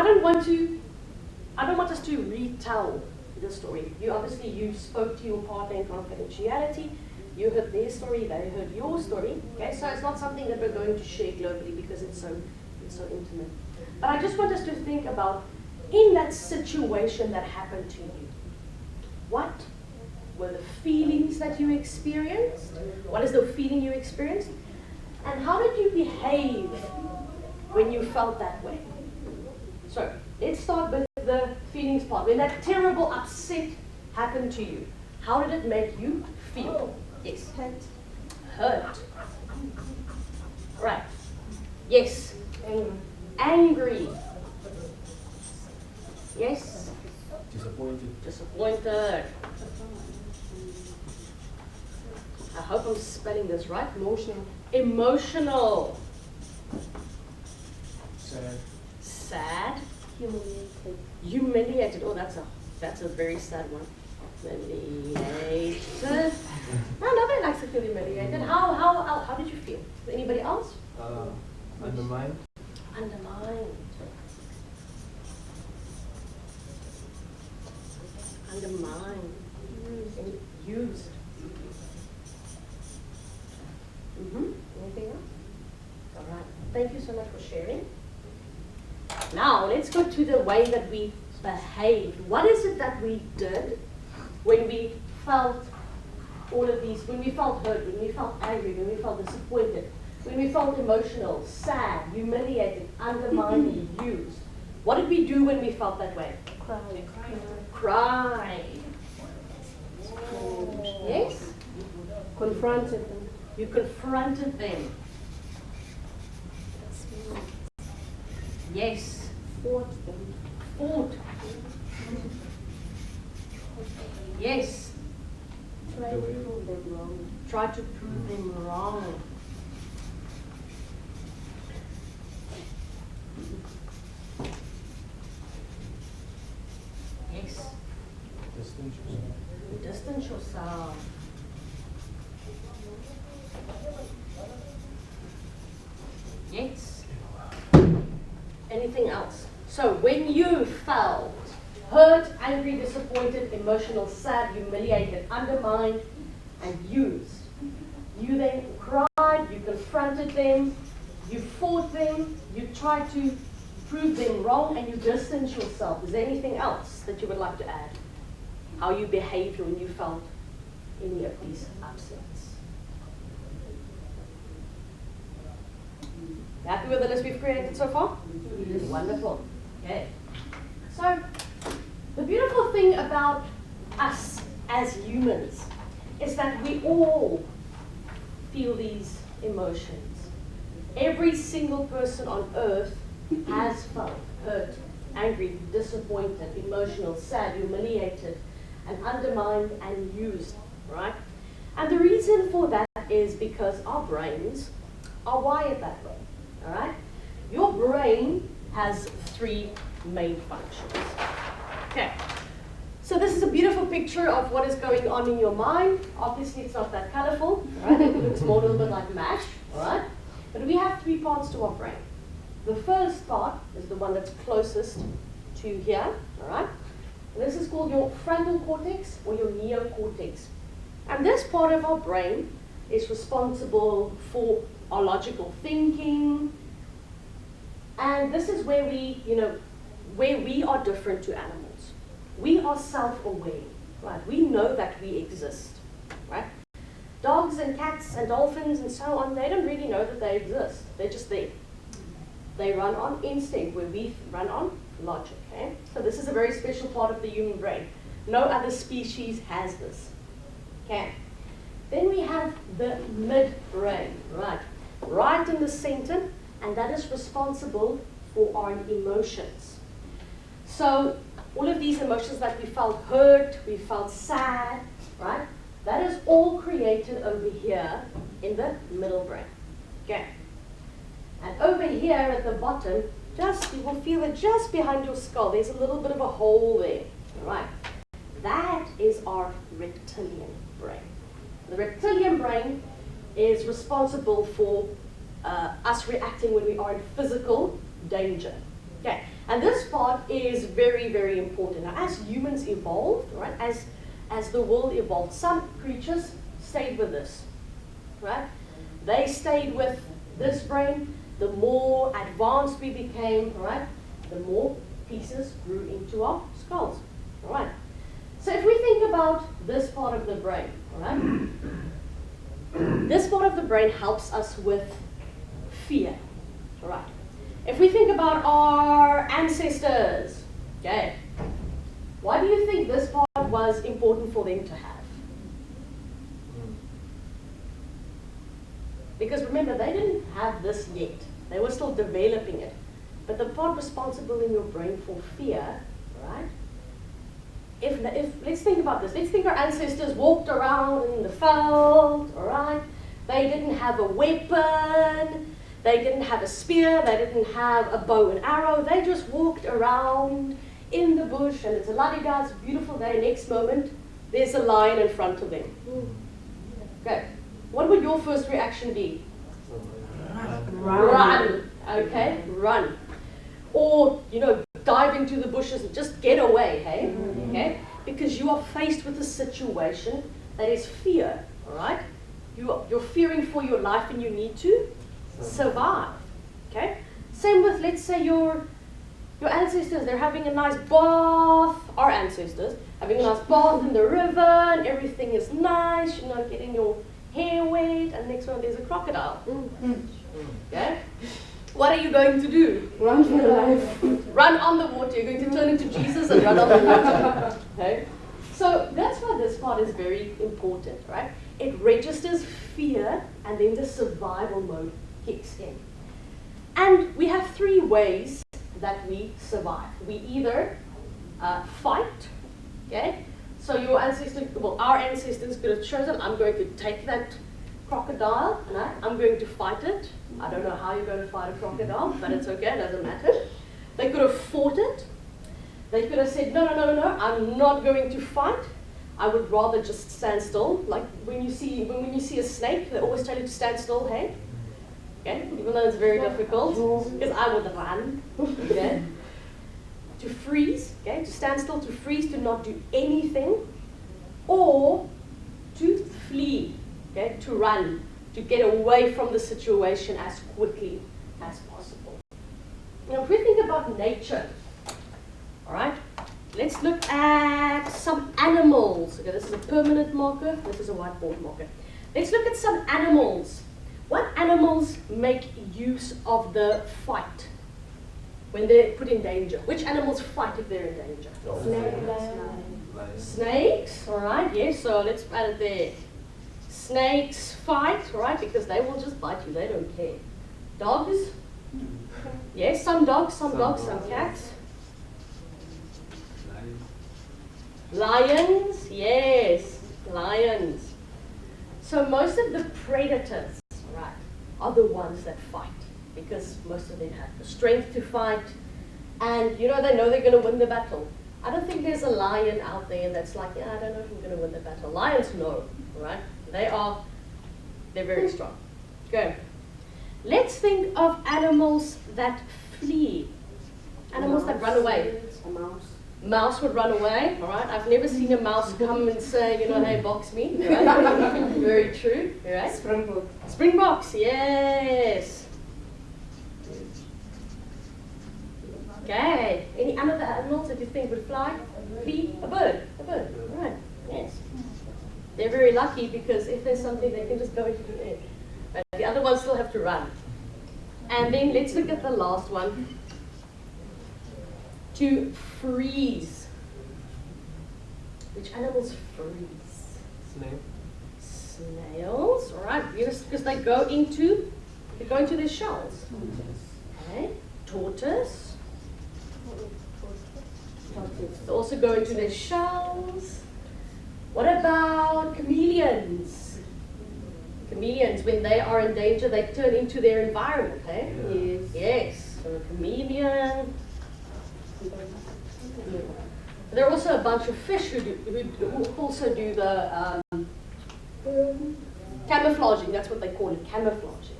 I don't want us to retell the story. You spoke to your partner in confidentiality. You heard their story, they heard your story. Okay, so it's not something that we're going to share globally because it's so intimate. But I just want us to think about, in that situation that happened to you, what were the feelings that you experienced? What is the feeling you experienced? And how did you behave when you felt that way? So let's start with the feelings part. When that terrible upset happened to you, how did it make you feel? Yes. Hurt. Right. Yes. Angry. Yes. Disappointed. I hope I'm spelling this right. Emotional. Sad. Humiliated. Oh, that's a very sad one. Humiliated. Nobody likes to feel humiliated. How did you feel? Anybody else? Undermined. Undermined. Undermined. Used. Anything else? All right. Thank you so much for sharing. Now, let's go to the way that we behaved. What is it that we did when we felt all of these, when we felt hurt, when we felt angry, when we felt disappointed, when we felt emotional, sad, humiliated, undermined, and used? What did we do when we felt that way? Cry. Yes? Confronted them. You confronted them. Yes. Fought them. Fought. Yes. Tried to prove them wrong. Try to prove them wrong. Yes. Distance yourself. Yes. Anything else? So when you felt hurt, angry, disappointed, emotional, sad, humiliated, undermined, and used, you then cried, you confronted them, you fought them, you tried to prove them wrong, and you distanced yourself. Is there anything else that you would like to add? How you behaved when you felt any of these upsets? Happy with the list we've created so far? Yes. Wonderful. Okay. So, the beautiful thing about us as humans is that we all feel these emotions. Every single person on earth has felt hurt, angry, disappointed, emotional, sad, humiliated, and undermined and used, right? And the reason for that is because our brains are wired that way. All right? Your brain has three main functions. Okay. So this is a beautiful picture of what is going on in your mind. Obviously, it's not that colorful, right? It looks more a little bit like mash, all right? But we have three parts to our brain. The first part is the one that's closest to here, all right? And this is called your frontal cortex or your neocortex. And this part of our brain is responsible for our logical thinking, and this is where we are different to animals. We are self-aware, right? We know that we exist, right? Dogs and cats and dolphins and so on, they don't really know that they exist. They're just there. They run on instinct, where we run on logic, okay? So this is a very special part of the human brain. No other species has this, okay? Then we have the midbrain, right in the center, and that is responsible for our emotions. So all of these emotions that we felt hurt, we felt sad, right? That is all created over here in the middle brain, okay? And over here at the bottom, you will feel that just behind your skull, there's a little bit of a hole there, all right? That is our reptilian brain. The reptilian brain is responsible for us reacting when we are in physical danger. Okay, And this part is very, very important. Now, as humans evolved, right, as the world evolved, some creatures stayed with this, right? They stayed with this brain. The more advanced we became, right, the more pieces grew into our skulls, all right? So if we think about this part of the brain, all right, this part of the brain helps us with fear, all right? If we think about our ancestors, okay, why do you think this part was important for them to have? Because remember, they didn't have this yet. They were still developing it. But the part responsible in your brain for fear, right? If let's think about this. Let's think our ancestors walked around in the field, all right? They didn't have a weapon. They didn't have a spear. They didn't have a bow and arrow. They just walked around in the bush, and it's a la-di-da, it's a beautiful day. Next moment, there's a lion in front of them. Okay. What would your first reaction be? Run. Okay, run. Or, dive into the bushes and just get away, hey? Okay? Because you are faced with a situation that is fear, all right? You're fearing for your life and you need to survive, okay? Same with, let's say, your ancestors, they're having a nice bath, our ancestors, having a nice bath in the river and everything is nice, you're not getting your hair wet, and next one there's a crocodile. Okay? What are you going to do? Run for your life. Run on the water. You're going to turn into Jesus and run on the water. Okay? So that's why this part is very important, right? It registers fear, and then the survival mode kicks in. And we have three ways that we survive. We either fight, okay? So your ancestors, our ancestors could have chosen, I'm going to take that crocodile and I'm going to fight it. I don't know how you're going to fight a crocodile, but it's okay, it doesn't matter. They could have fought it. They could have said, no, I'm not going to fight. I would rather just stand still. Like when you see a snake, they always tell you to stand still, hey? Okay, even though it's very difficult, because I would run, okay? To freeze, okay, to stand still, to freeze, to not do anything, or to flee, okay, to run, to get away from the situation as quickly as possible. Now, if we think about nature, all right, let's look at some animals. Okay, this is a permanent marker, this is a whiteboard marker. Let's look at some animals. What animals make use of the fight when they're put in danger? Which animals fight if they're in danger? Snakes, all right, yes, so let's add it there. Snakes fight, right, because they will just bite you, they don't care. Dogs, yes, some dogs, some cats. Lions, yes, lions. So most of the predators, right, are the ones that fight, because most of them have the strength to fight, and they know they're going to win the battle. I don't think there's a lion out there that's like, I don't know if I'm going to win the battle. Lions know, right? They're very strong. Good. Let's think of animals that flee. Animals that run away. A mouse. Mouse would run away, all right? I've never seen a mouse come and say, hey, box me, right? Very true, all right? Springbok. Springboks, yes. Okay, any other animals that you think would fly? Flee? A bird, all right, yes. They're very lucky because if there's something, they can just go into the air. But the other ones still have to run. And then let's look at the last one. To freeze. Which animals freeze? Snails, all right, because they go into their shells. Okay, tortoise. They also go into their shells. What about chameleons? Chameleons, when they are in danger, they turn into their environment, eh? Yes. Yes, so a chameleon. There are also a bunch of fish who also do the camouflaging. That's what they call it, camouflaging.